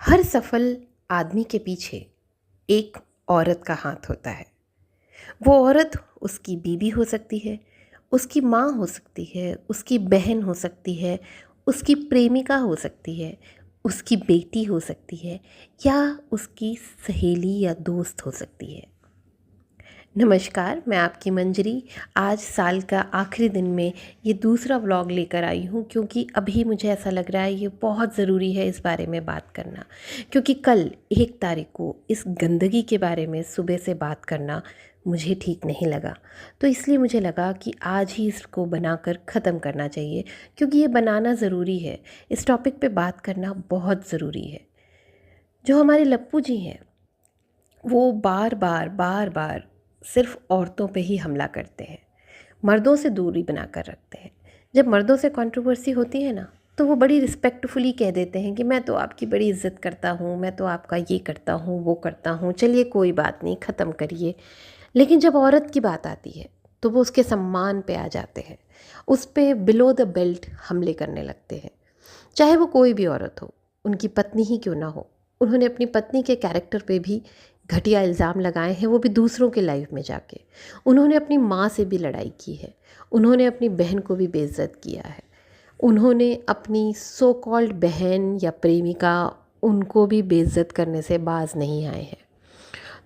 हर सफल आदमी के पीछे एक औरत का हाथ होता है। वो औरत उसकी बीवी हो सकती है, उसकी माँ हो सकती है, उसकी बहन हो सकती है, उसकी प्रेमिका हो सकती है, उसकी बेटी हो सकती है या उसकी सहेली या दोस्त हो सकती है। नमस्कार, मैं आपकी मंजरी। आज साल का आखिरी दिन में ये दूसरा व्लॉग लेकर आई हूँ क्योंकि अभी मुझे ऐसा लग रहा है ये बहुत ज़रूरी है इस बारे में बात करना, क्योंकि कल 1 तारीख को इस गंदगी के बारे में सुबह से बात करना मुझे ठीक नहीं लगा। तो इसलिए मुझे लगा कि आज ही इसको बनाकर ख़त्म करना चाहिए, क्योंकि ये बनाना ज़रूरी है। इस टॉपिक पे बात करना बहुत ज़रूरी है। जो हमारे लप्पू जी हैं वो बार बार सिर्फ औरतों पे ही हमला करते हैं, मर्दों से दूरी बना कर रखते हैं। जब मर्दों से कंट्रोवर्सी होती है ना, तो वो बड़ी रिस्पेक्टफुली कह देते हैं कि मैं तो आपकी बड़ी इज्जत करता हूँ, मैं तो आपका ये करता हूँ, वो करता हूँ, चलिए कोई बात नहीं, ख़त्म करिए। लेकिन जब औरत की बात आती है तो वो उसके सम्मान पे आ जाते हैं, उस पे बिलो द बेल्ट हमले करने लगते हैं। चाहे वो कोई भी औरत हो, उनकी पत्नी ही क्यों ना हो, उन्होंने अपनी पत्नी के कैरेक्टर पे भी घटिया इल्ज़ाम लगाए हैं, वो भी दूसरों के लाइफ में जाके। उन्होंने अपनी माँ से भी लड़ाई की है, उन्होंने अपनी बहन को भी बेइज्जत किया है, उन्होंने अपनी सो कॉल्ड बहन या प्रेमिका उनको भी बेइज्जत करने से बाज नहीं आए हैं।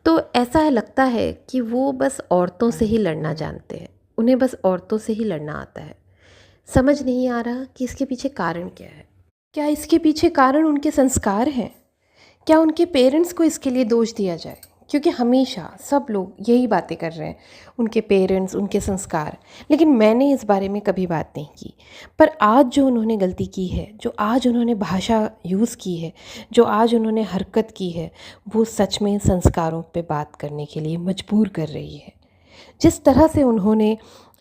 तो ऐसा लगता है कि वो बस औरतों से ही लड़ना जानते हैं, उन्हें बस औरतों से ही लड़ना आता है। समझ नहीं आ रहा कि इसके पीछे कारण क्या है। क्या इसके पीछे कारण उनके संस्कार हैं? क्या उनके पेरेंट्स को इसके लिए दोष दिया जाए? क्योंकि हमेशा सब लोग यही बातें कर रहे हैं, उनके पेरेंट्स, उनके संस्कार। लेकिन मैंने इस बारे में कभी बात नहीं की। पर आज जो उन्होंने गलती की है, जो आज उन्होंने भाषा यूज़ की है, जो आज उन्होंने हरकत की है, वो सच में संस्कारों पे बात करने के लिए मजबूर कर रही है। जिस तरह से उन्होंने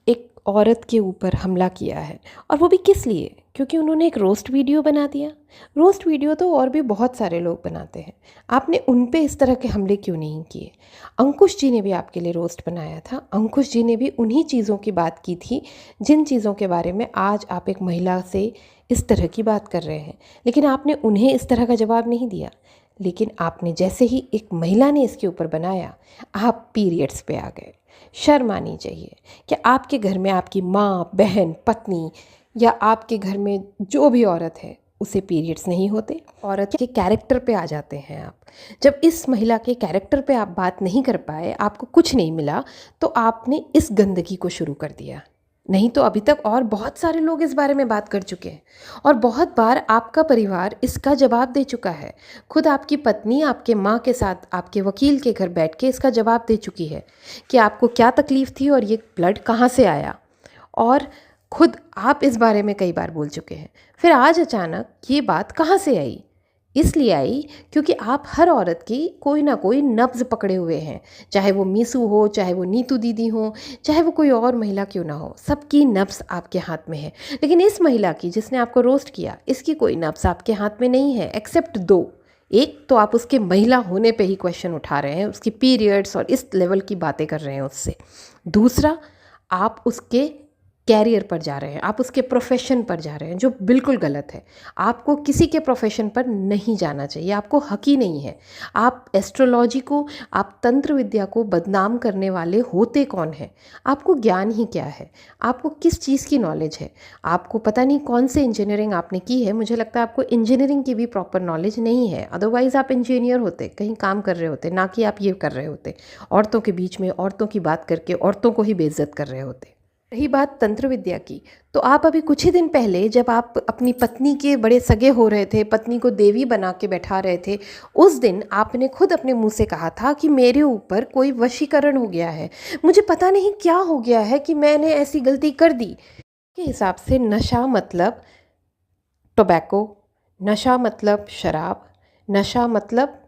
एक औरत के ऊपर हमला किया है, और वो भी किस लिए? क्योंकि उन्होंने एक रोस्ट वीडियो बना दिया। रोस्ट वीडियो तो और भी बहुत सारे लोग बनाते हैं, आपने उन पे इस तरह के हमले क्यों नहीं किए? अंकुश जी ने भी आपके लिए रोस्ट बनाया था, अंकुश जी ने भी उन्हीं चीज़ों की बात की थी जिन चीज़ों के बारे में आज आप एक महिला से इस तरह की बात कर रहे हैं। लेकिन आपने उन्हें इस तरह का जवाब नहीं दिया। लेकिन आपने जैसे ही एक महिला ने इसके ऊपर बनाया, आप पीरियड्स पे आ गए। शर्म आनी चाहिए कि आपके घर में आपकी माँ, बहन, पत्नी या आपके घर में जो भी औरत है उसे पीरियड्स नहीं होते। औरत के कैरेक्टर पे आ जाते हैं आप। जब इस महिला के कैरेक्टर पे आप बात नहीं कर पाए, आपको कुछ नहीं मिला, तो आपने इस गंदगी को शुरू कर दिया। नहीं तो अभी तक और बहुत सारे लोग इस बारे में बात कर चुके हैं, और बहुत बार आपका परिवार इसका जवाब दे चुका है। खुद आपकी पत्नी आपके माँ के साथ आपके वकील के घर बैठ के इसका जवाब दे चुकी है कि आपको क्या तकलीफ़ थी और ये ब्लड कहाँ से आया। और खुद आप इस बारे में कई बार बोल चुके हैं। फिर आज अचानक ये बात कहाँ से आई? इसलिए आई क्योंकि आप हर औरत की कोई ना कोई नब्ज़ पकड़े हुए हैं। चाहे वो मीसू हो, चाहे वो नीतू दीदी हो, चाहे वो कोई और महिला क्यों ना हो, सबकी नब्ज़ आपके हाथ में है। लेकिन इस महिला की जिसने आपको रोस्ट किया, इसकी कोई नब्ज़ आपके हाथ में नहीं है, एक्सेप्ट दो। एक तो आप उसके महिला होने पे ही क्वेश्चन उठा रहे हैं, उसकी पीरियड्स और इस लेवल की बातें कर रहे हैं उससे। दूसरा, आप उसके कैरियर पर जा रहे हैं, आप उसके प्रोफेशन पर जा रहे हैं, जो बिल्कुल गलत है। आपको किसी के प्रोफेशन पर नहीं जाना चाहिए, आपको हक ही नहीं है। आप एस्ट्रोलॉजी को, आप तंत्र विद्या को बदनाम करने वाले होते कौन हैं? आपको ज्ञान ही क्या है? आपको किस चीज़ की नॉलेज है? आपको पता नहीं कौन से इंजीनियरिंग आपने की है। मुझे लगता है आपको इंजीनियरिंग की भी प्रॉपर नॉलेज नहीं है, अदरवाइज़ आप इंजीनियर होते, कहीं काम कर रहे होते, ना कि आप ये कर रहे होते, औरतों के बीच में औरतों की बात करके औरतों को ही बेइज्जत कर रहे होते। रही बात तंत्र विद्या की, तो आप अभी कुछ ही दिन पहले जब आप अपनी पत्नी के बड़े सगे हो रहे थे, पत्नी को देवी बना के बैठा रहे थे, उस दिन आपने खुद अपने मुंह से कहा था कि मेरे ऊपर कोई वशीकरण हो गया है, मुझे पता नहीं क्या हो गया है कि मैंने ऐसी गलती कर दी। के हिसाब से नशा मतलब टोबैको, नशा मतलब शराब, नशा मतलब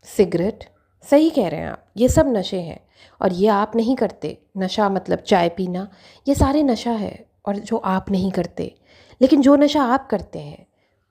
सिगरेट। सही कह रहे हैं आप, ये सब नशे हैं और ये आप नहीं करते। नशा मतलब चाय पीना, ये सारे नशा है और जो आप नहीं करते। लेकिन जो नशा आप करते हैं,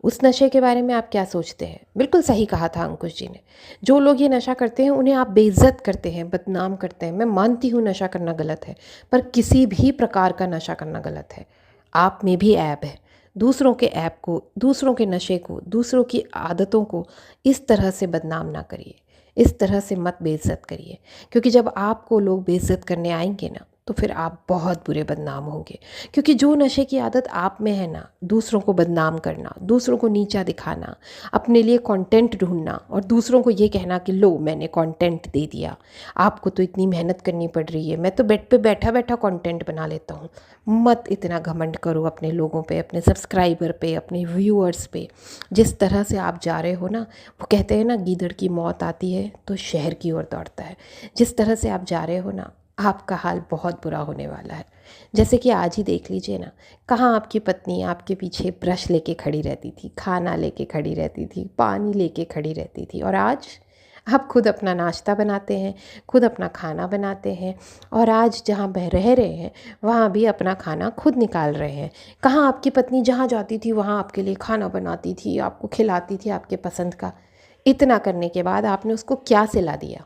उस नशे के बारे में आप क्या सोचते हैं? बिल्कुल सही कहा था अंकुश जी ने। जो लोग ये नशा करते हैं उन्हें आप बेइज्जत करते हैं, बदनाम करते हैं। मैं मानती हूँ नशा करना गलत है, पर किसी भी प्रकार का नशा करना गलत है। आप में भी ऐब है, दूसरों के ऐप को, दूसरों के नशे को, दूसरों की आदतों को इस तरह से बदनाम ना करिए, इस तरह से मत बेइज्जत करिए। क्योंकि जब आपको लोग बेइज्जत करने आएंगे ना, तो फिर आप बहुत बुरे बदनाम होंगे। क्योंकि जो नशे की आदत आप में है ना, दूसरों को बदनाम करना, दूसरों को नीचा दिखाना, अपने लिए कंटेंट ढूंढना और दूसरों को ये कहना कि लो मैंने कंटेंट दे दिया, आपको तो इतनी मेहनत करनी पड़ रही है, मैं तो बेड पे बैठा बैठा कंटेंट बना लेता हूँ। मत इतना घमंड करो अपने लोगों पे, अपने सब्सक्राइबर पे, अपने व्यूअर्स पे। जिस तरह से आप जा रहे हो ना, वो कहते हैं ना गीदड़ की मौत आती है तो शहर की ओर दौड़ता है। जिस तरह से आप जा रहे हो ना, आपका हाल बहुत बुरा होने वाला है। जैसे कि आज ही देख लीजिए ना, कहाँ आपकी पत्नी आपके पीछे ब्रश लेके खड़ी रहती थी, खाना लेके खड़ी रहती थी, पानी लेके खड़ी रहती थी, और आज आप खुद अपना नाश्ता बनाते हैं, खुद अपना खाना बनाते हैं, और आज जहाँ बह रह रहे हैं वहाँ भी अपना खाना खुद निकाल रहे हैं। कहाँ आपकी पत्नी जहाँ जाती थी वहाँ आपके लिए खाना बनाती थी, आपको खिलाती थी आपके पसंद का। इतना करने के बाद आपने उसको क्या सिला दिया?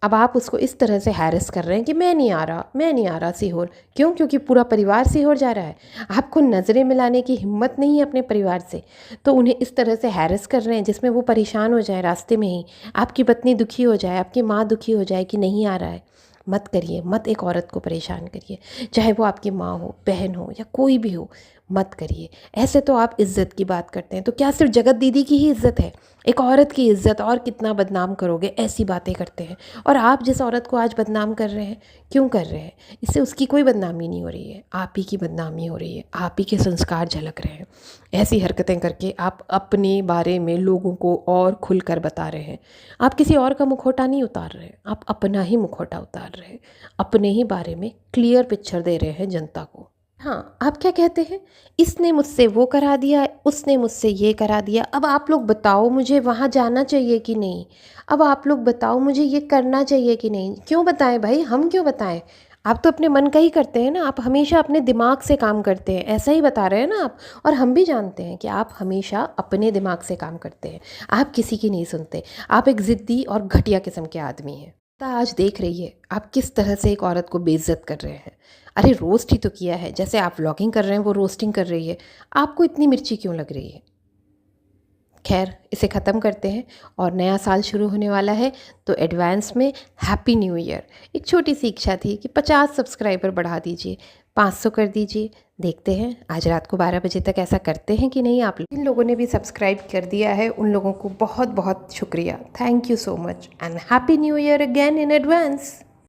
अब आप उसको इस तरह से हैरेस कर रहे हैं कि मैं नहीं आ रहा, मैं नहीं आ रहा सीहोर। क्यों? क्योंकि पूरा परिवार सीहोर जा रहा है। आपको नज़रें मिलाने की हिम्मत नहीं है अपने परिवार से, तो उन्हें इस तरह से हैरेस कर रहे हैं जिसमें वो परेशान हो जाए रास्ते में ही, आपकी पत्नी दुखी हो जाए, आपकी माँ दुखी हो जाए कि नहीं आ रहा है। मत करिए, मत एक औरत को परेशान करिए, चाहे वो आपकी माँ हो, बहन हो, या कोई भी हो, मत करिए। ऐसे तो आप इज़्ज़त की बात करते हैं, तो क्या सिर्फ जगत दीदी की ही इज़्ज़त है? एक औरत की इज़्ज़त और कितना बदनाम करोगे? ऐसी बातें करते हैं। और आप जिस औरत को आज बदनाम कर रहे हैं, क्यों कर रहे हैं? इससे उसकी कोई बदनामी नहीं हो रही है, आप ही की बदनामी हो रही है, आप ही के संस्कार झलक रहे हैं। ऐसी हरकतें करके आप अपने बारे में लोगों को और खुलकर बता रहे हैं। आप किसी और का मुखौटा नहीं उतार रहे हैं, आप अपना ही मुखौटा उतार रहे हैं, अपने ही बारे में क्लियर पिक्चर दे रहे हैं जनता को। हाँ, आप क्या कहते हैं, इसने मुझसे वो करा दिया, उसने मुझसे ये करा दिया, अब आप लोग बताओ मुझे वहाँ जाना चाहिए कि नहीं? अब आप लोग बताओ मुझे ये करना चाहिए कि नहीं? क्यों बताएं भाई, हम क्यों बताएं? आप तो अपने मन का ही करते हैं ना, आप हमेशा अपने दिमाग से काम करते हैं, ऐसा ही बता रहे हैं ना आप। और हम भी जानते हैं कि आप हमेशा अपने दिमाग से काम करते हैं, आप किसी की नहीं सुनते। आप एक ज़िद्दी और घटिया किस्म के आदमी हैं। तो आज देख रही है आप किस तरह से एक औरत को बेइज्जत कर रहे हैं। अरे रोस्ट ही तो किया है, जैसे आप व्लॉगिंग कर रहे हैं वो रोस्टिंग कर रही है। आपको इतनी मिर्ची क्यों लग रही है? खैर, इसे ख़त्म करते हैं और नया साल शुरू होने वाला है, तो एडवांस में हैप्पी न्यू ईयर। एक छोटी सी इच्छा थी कि 50 सब्सक्राइबर बढ़ा दीजिए, 500 कर दीजिए। देखते हैं आज रात को 12 बजे तक ऐसा करते हैं कि नहीं। आप जिन लोगों ने भी सब्सक्राइब कर दिया है उन लोगों को बहुत बहुत शुक्रिया। Thank you so much and happy new year again in advance.